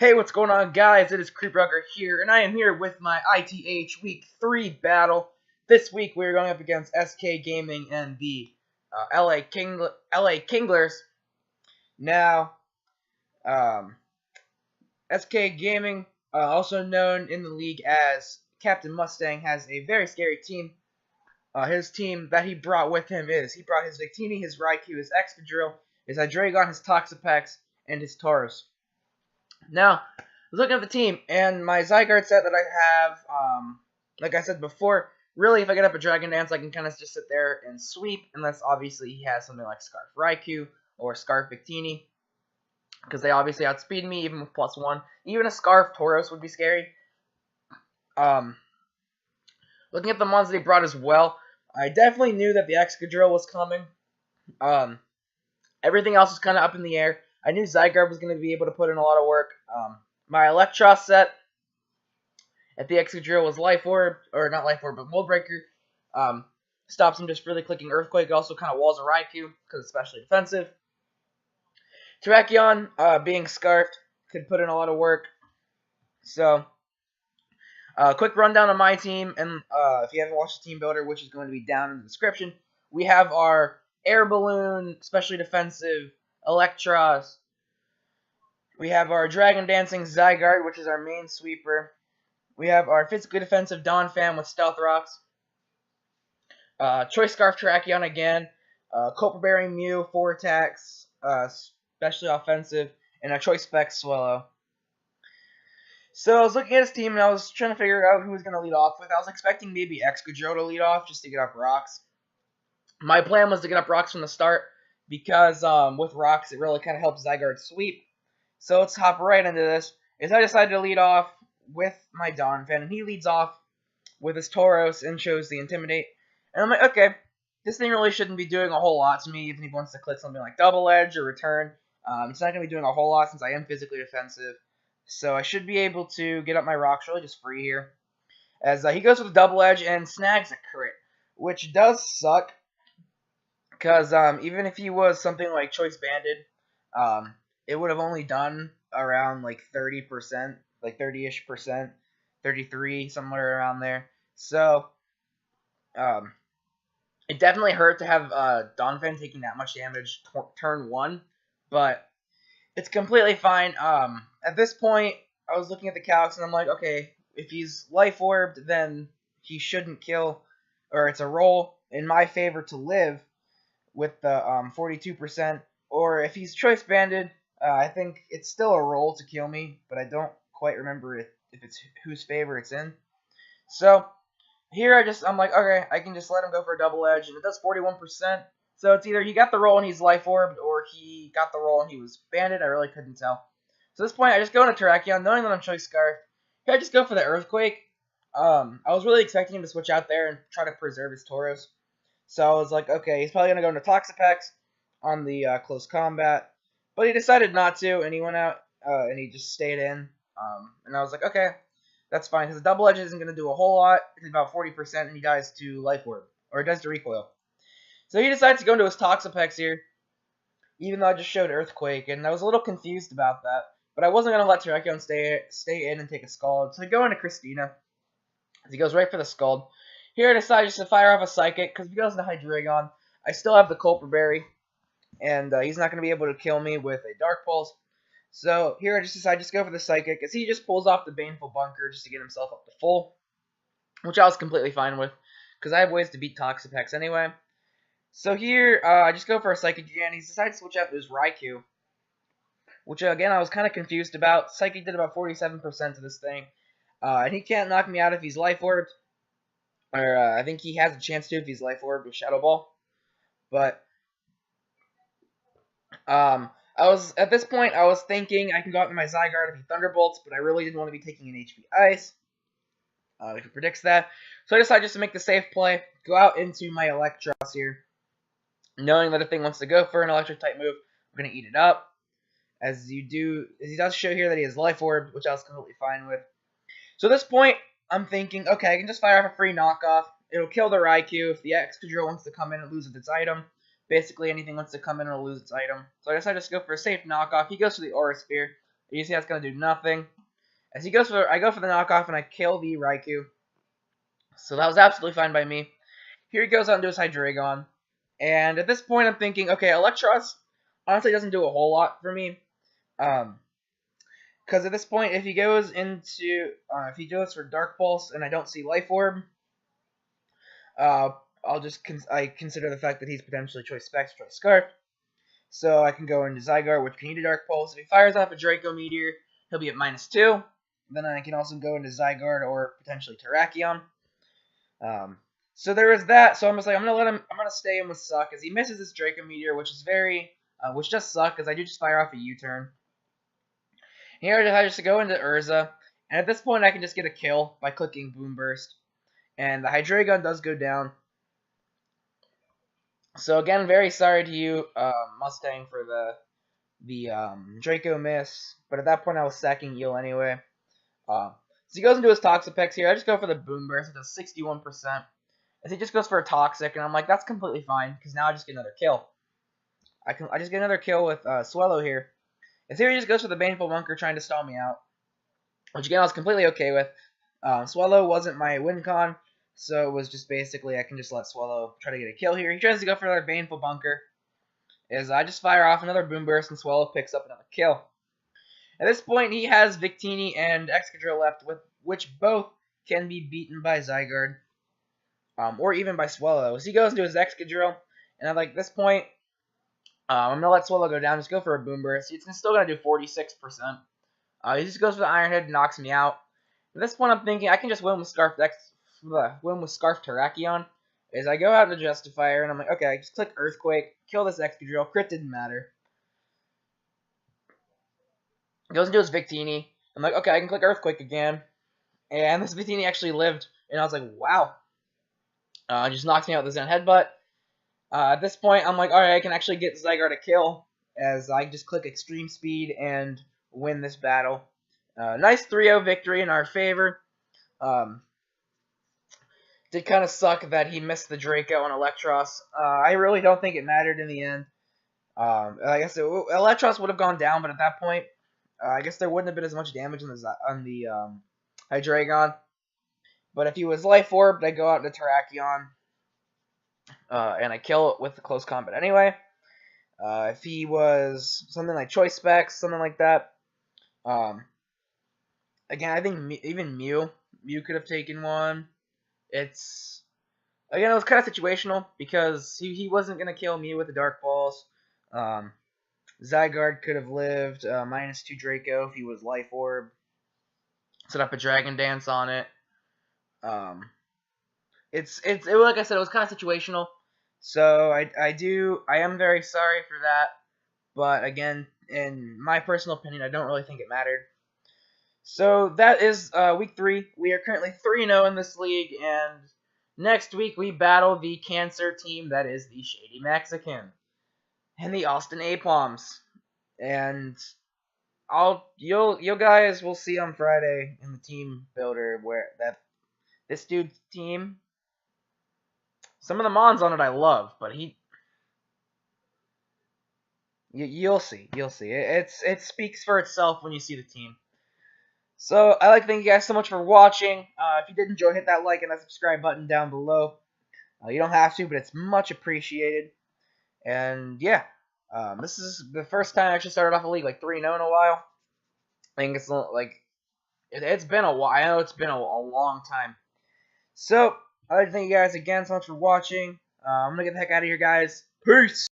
Hey, what's going on, guys? It is Creeprugger here, and I am here with my ITH Week 3 battle. This week, we're going up against SK Gaming and the LA Kinglers. Now, SK Gaming, also known in the league as Captain Mustang, has a very scary team. His team that he brought with him he brought his Victini, his Raikou, his Excadrill, his Hydreigon, his Toxapex, and his Tauros. Now, I was looking at the team, and my Zygarde set that I have, like I said before, really, if I get up a Dragon Dance, I can kind of just sit there and sweep, unless, obviously, he has something like Scarf Raikou or Scarf Victini, because they obviously outspeed me, even with +1. Even a Scarf Tauros would be scary. Looking at the ones that he brought as well, I definitely knew that the Excadrill was coming. Everything else was kind of up in the air. I knew Zygarde was going to be able to put in a lot of work. My Electros set at the Excadrill was Life Orb, or not Life Orb, but Mold Breaker. Stops him just really clicking Earthquake. Also kind of walls a Raikou, because it's especially defensive. Terrakion, being Scarfed, could put in a lot of work. So, quick rundown on my team, and if you haven't watched the team builder, which is going to be down in the description, we have our Air Balloon, especially defensive, Electros. We have our Dragon Dancing Zygarde, which is our main sweeper. We have our physically defensive Donphan with Stealth Rocks. Choice Scarf Terrakion again. Culpa Berry Mew, 4 attacks, especially offensive. And a Choice Specs Swallow. So I was looking at his team, and I was trying to figure out who was going to lead off with. I was expecting maybe Excadrill to lead off, just to get up rocks. My plan was to get up rocks from the start, because with rocks, it really kind of helps Zygarde sweep. So let's hop right into this. I decided to lead off with my Donphan, and he leads off with his Tauros and shows the Intimidate. And I'm like, okay, this thing really shouldn't be doing a whole lot to me, even if he wants to click something like Double Edge or Return. It's not going to be doing a whole lot since I am physically defensive. So I should be able to get up my rocks really just free here. As he goes with a Double Edge and snags a crit, which does suck. Because even if he was something like Choice Banded, it would have only done around like 30%, like 30-ish percent, 33, somewhere around there. So, it definitely hurt to have Donphan taking that much damage turn 1, but it's completely fine. At this point, I was looking at the calcs, and I'm like, okay, if he's Life Orbed, then he shouldn't kill, or it's a roll in my favor to live with the 42%, or if he's Choice Banded, I think it's still a roll to kill me, but I don't quite remember if it's whose favor it's in. So here I'm like, okay, I can just let him go for a Double Edge, and it does 41%. So it's either he got the roll and he's Life Orbed, or he got the roll and he was Banded. I really couldn't tell. So at this point, I just go into Terrakion, knowing that I'm Choice Scarf. Here I just go for the Earthquake. I was really expecting him to switch out there and try to preserve his Tauros. So I was like, okay, he's probably going to go into Toxapex on the close combat. But he decided not to, and he went out and he just stayed in. And I was like, okay, that's fine, because the Double Edge isn't going to do a whole lot. It's about 40%, and he dies to Life Orb, or it does to Recoil. So he decides to go into his Toxapex here, even though I just showed Earthquake, and I was a little confused about that. But I wasn't going to let Terrakion stay in and take a Scald. So I go into Christina. He goes right for the Scald. Here I decide just to fire off a Psychic, because if he goes into Hydreigon, I still have the Culpa Berry, and he's not going to be able to kill me with a Dark Pulse. So here I just decide to go for the Psychic, as he just pulls off the Baneful Bunker just to get himself up to full, which I was completely fine with, because I have ways to beat Toxapex anyway. So here, I just go for a Psychic again. He decides to switch out to his Raikou, which again I was kind of confused about. Psychic did about 47% of this thing, and he can't knock me out if he's Life Orbed. Or I think he has a chance to if he's Life Orb with Shadow Ball. But at this point I was thinking I can go out with my Zygarde if he Thunderbolts, but I really didn't want to be taking an HP Ice. If it predicts that. So I decided just to make the safe play, go out into my Electros here, knowing that if thing wants to go for an electric type move, I'm gonna eat it up. As he does show here that he has Life Orb, which I was completely fine with. So at this point, I'm thinking, okay, I can just fire off a free knockoff. It'll kill the Raikou. If the Excadrill wants to come in and lose its item, basically anything wants to come in and lose its item. So I decided to go for a safe knockoff. He goes for the Aura Sphere. You see that's gonna do nothing. As he goes for, I go for the knockoff and I kill the Raikou. So that was absolutely fine by me. Here he goes out and does Hydreigon. And at this point I'm thinking, okay, Electros honestly doesn't do a whole lot for me. Because at this point, if he goes into, if he goes for Dark Pulse and I don't see Life Orb, I'll just I consider the fact that he's potentially Choice Specs, Choice Scarf. So I can go into Zygarde, which can eat a Dark Pulse. If he fires off a Draco Meteor, he'll be at -2. Then I can also go into Zygarde or potentially Terrakion. So there is that. So I'm just like, I'm gonna stay in with Suck as he misses this Draco Meteor, which is which does suck because I do just fire off a U-turn. Here I just go into Urza, and at this point I can just get a kill by clicking Boom Burst, and the Hydreigon does go down. So again, very sorry to you, Mustang, for the Draco miss, but at that point I was sacking Eel anyway. So he goes into his Toxapex here. I just go for the Boom Burst. It does 61%. As he just goes for a Toxic, and I'm like, that's completely fine, because now I just get another kill. I just get another kill with Swellow here. And here he just goes for the Baneful Bunker, trying to stall me out, which again I was completely okay with. Swellow wasn't my win con, so it was just basically I can just let Swellow try to get a kill here. He tries to go for another Baneful Bunker. As I just fire off another Boom Burst, and Swellow picks up another kill. At this point, he has Victini and Excadrill left, with which both can be beaten by Zygarde, or even by Swellow. So he goes into his Excadrill, and at like this point, I'm gonna let Swellow go down. Just go for a Boom Burst. It's still gonna do 46%. He just goes for the Iron Head and knocks me out. At this point, I'm thinking I can just win with Scarf Terrakion. As I go out into Justifier, and I'm like, okay, I just click Earthquake, kill this Excadrill. Crit didn't matter. Goes into his Victini. I'm like, okay, I can click Earthquake again. And this Victini actually lived. And I was like, wow. Just knocks me out with the Zen Headbutt. At this point, I'm like, alright, I can actually get Zygarde a kill. As I just click Extreme Speed and win this battle. Nice 3-0 victory in our favor. Did kind of suck that he missed the Draco on Electros. I really don't think it mattered in the end. I guess Electros would have gone down, but at that point, I guess there wouldn't have been as much damage on the Hydreigon. But if he was Life Orbed, I go out to Terrakion, and I kill it with the close combat anyway. If he was something like Choice Specs, something like that, again, I think even Mew could have taken one. It was kind of situational because he wasn't gonna kill Mew with the Dark Balls. Zygarde could have lived -2 Draco if he was Life Orb. Set up a Dragon Dance on it. Like I said, it was kind of situational. So I am very sorry for that. But again, in my personal opinion, I don't really think it mattered. So that is week 3. We are currently 3-0 in this league, and next week we battle the Cancer team that is the Shady Mexican and the Austin Aploms. And you guys will see on Friday in the team builder where this dude's team. Some of the mons on it I love, but you'll see. It speaks for itself when you see the team. So I'd like to thank you guys so much for watching. If you did enjoy, hit that like and that subscribe button down below. You don't have to, but it's much appreciated. And yeah, this is the first time I actually started off a league like 3-0 in a while. I think it's like it's been a while. I know it's been a long time. So I'd like to thank you guys again so much for watching. I'm gonna get the heck out of here, guys. Peace.